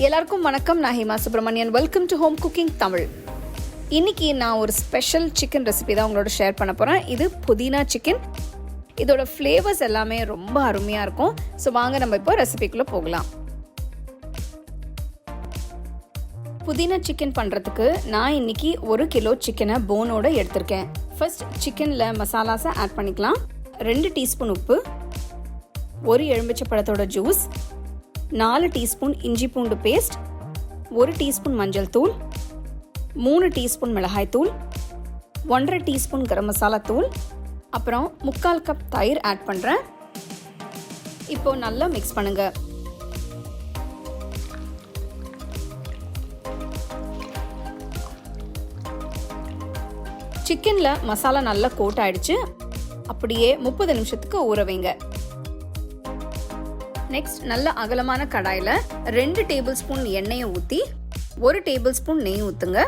எல்லாருக்கும் வணக்கம். நான் Hema Subramanian. Welcome to home cooking Tamil. இன்னைக்கு நான் ஒரு ஸ்பெஷல் சிக்கன் ரெசிபி தான் உங்களோட ஷேர் பண்ண போகிறேன். இது புதினா சிக்கன். இதோட ஃப்ளேவர்ஸ் எல்லாமே ரொம்ப அருமையாக இருக்கும். ஸோ வாங்க நம்ம இப்போ ரெசிபிக்குள்ளே போகலாம். புதினா சிக்கன் பண்ணுறதுக்கு நான் இன்னைக்கு 1 கிலோ சிக்கனை போனோட எடுத்திருக்கேன். ஃபர்ஸ்ட் சிக்கனில் மசாலாஸை ஆட் பண்ணிக்கலாம். 2 டீஸ்பூன் உப்பு, 1 எலுமிச்சை பழத்தோட ஜூஸ், 4 டீஸ்பூன் இஞ்சி பூண்டு பேஸ்ட், 1 டீஸ்பூன் மஞ்சள் தூள், 3 டீஸ்பூன் மிளகாய் தூள், 1.5 டீஸ்பூன் கரம் மசாலா தூள், அப்புறம் 3/4 கப் தயிர் ஆட் பண்ணுறேன். இப்போ நல்லா மிக்ஸ் பண்ணுங்க. சிக்கனில் மசாலா நல்லா கோட் ஆயிடுச்சு. அப்படியே 30 நிமிஷத்துக்கு ஊற வைங்க. நெக்ஸ்ட் நல்ல அகலமான கடாயில் 2 டேபிள் ஸ்பூன் எண்ணெயை ஊற்றி 1 டேபிள் ஸ்பூன் நெய் ஊற்றுங்க.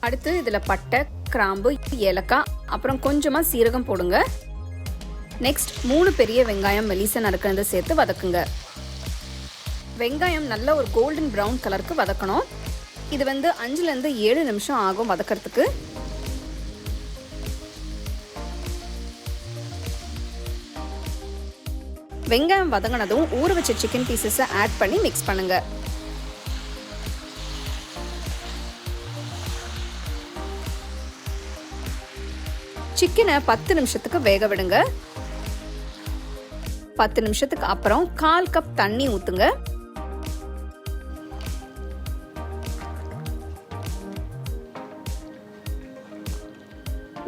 அடுத்து இதில் பட்டை, கிராம்பு, ஏலக்காய், அப்புறம் கொஞ்சமாக சீரகம் போடுங்க. நெக்ஸ்ட் 3 பெரிய வெங்காயம் மெலிசா நறுக்கிறத சேர்த்து வதக்குங்க. வெங்காயம் நல்ல ஒரு கோல்டன் ப்ரௌன் கலருக்கு வதக்கணும். இது 5லேருந்து 7 நிமிஷம் ஆகும் வதக்கிறதுக்கு. வெங்காயம் வதங்கினதும் ஊற வச்ச சிக்கன் பீசஸை ஆட் பண்ணி மிக்ஸ் பண்ணுங்க. சிக்கனை 10 நிமிஷத்துக்கு வேக விடுங்க. 10 நிமிஷத்துக்கு அப்புறம் 1/4 கப் தண்ணி ஊத்துங்க.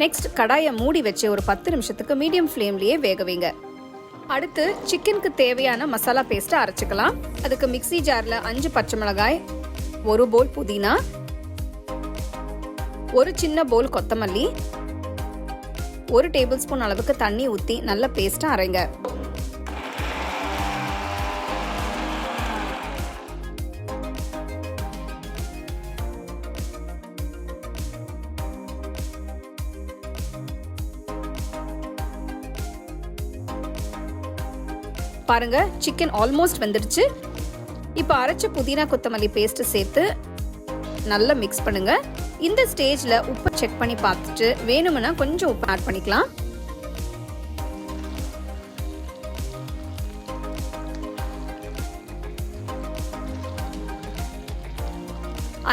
நெக்ஸ்ட் கடாயை மூடி வச்சு ஒரு 10 நிமிஷத்துக்கு மீடியம் ஃப்ளேம்லயே வேக வைங்க. அடுத்து சிக்கனுக்கு தேவையான மசாலா பேஸ்ட்டை அரைச்சிக்கலாம். அதுக்கு மிக்ஸி ஜாரில் 5 பச்சை மிளகாய், 1 போல் புதினா, 1 சின்ன போல் கொத்தமல்லி, 1 டேபிள் ஸ்பூன் அளவுக்கு தண்ணி ஊற்றி நல்ல பேஸ்ட்டை அரைங்க. பாருங்க, சிக்கன் ஆல்மோஸ்ட் வெந்துடுச்சு. இப்போ அரைச்ச புதினா கொத்தமல்லி பேஸ்ட் சேர்த்து நல்லா மிக்ஸ் பண்ணுங்க. இந்த ஸ்டேஜ்ல உப்பு செக் பண்ணி பார்த்துட்டு வேணும்னா கொஞ்சம் உப்பு ஆட் பண்ணிக்கலாம்.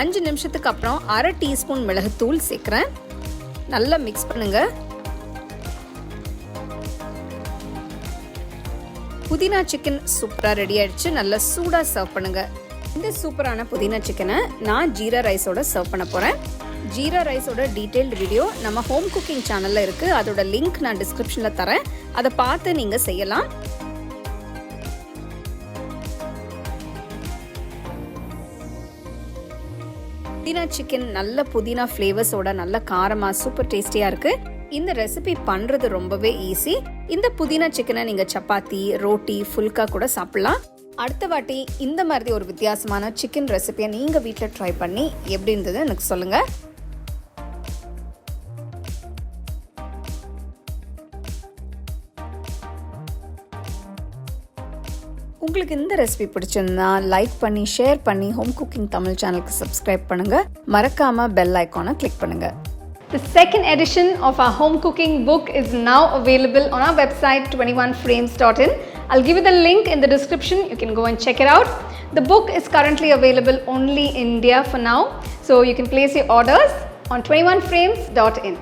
அஞ்சு நிமிஷத்துக்கு அப்புறம் 1/2 டீஸ்பூன் மிளகுத்தூள் சேர்க்கிறேன். நல்லா மிக்ஸ் பண்ணுங்க. புதினா சிக்கன் சூப்பராக ரெடி ஆயிடுச்சு. நல்லா சூடாக சர்வ் பண்ணுங்க. இந்த சூப்பரான புதினா சிக்கனை நான் ஜீரா ரைஸோட சர்வ் பண்ண போகிறேன். ஜீரா ரைஸோட டீட்டெயில்டு வீடியோ நம்ம ஹோம் குக்கிங் சேனலில் இருக்குது. அதோட லிங்க் நான் டிஸ்கிரிப்ஷனில் தரேன். அதை பார்த்து நீங்கள் செய்யலாம். புதினா சிக்கன் நல்ல புதினா ஃப்ளேவர்ஸோட நல்ல காரமாக சூப்பர் டேஸ்டியாக இருக்குது. இந்த ரெசிபி பண்ணுறது ரொம்பவே ஈஸி. இந்த புதினா சிக்கனை நீங்கள் சப்பாத்தி, ரோட்டி, ஃபுல்கா கூட சாப்பிடலாம். அடுத்த வாட்டி இந்த மாதிரி ஒரு வித்தியாசமான சிக்கன் ரெசிபியை நீங்கள் வீட்டில் ட்ரை பண்ணி எப்படி இருந்தது எனக்கு சொல்லுங்கள். உங்களுக்கு இந்த ரெசிபி பிடிச்சிருந்தா லைக் பண்ணி, ஷேர் பண்ணி ஹோம் குக்கிங் தமிழ் சேனலுக்கு சப்ஸ்கிரைப் பண்ணுங்கள். மறக்காமல் பெல் ஐக்கானை கிளிக் பண்ணுங்கள். The second edition of our home cooking book is now available on our website 21frames.in. I'll give you the link in the description. You can go and check it out. The book is currently available only in India for now, so you can place your orders on 21frames.in.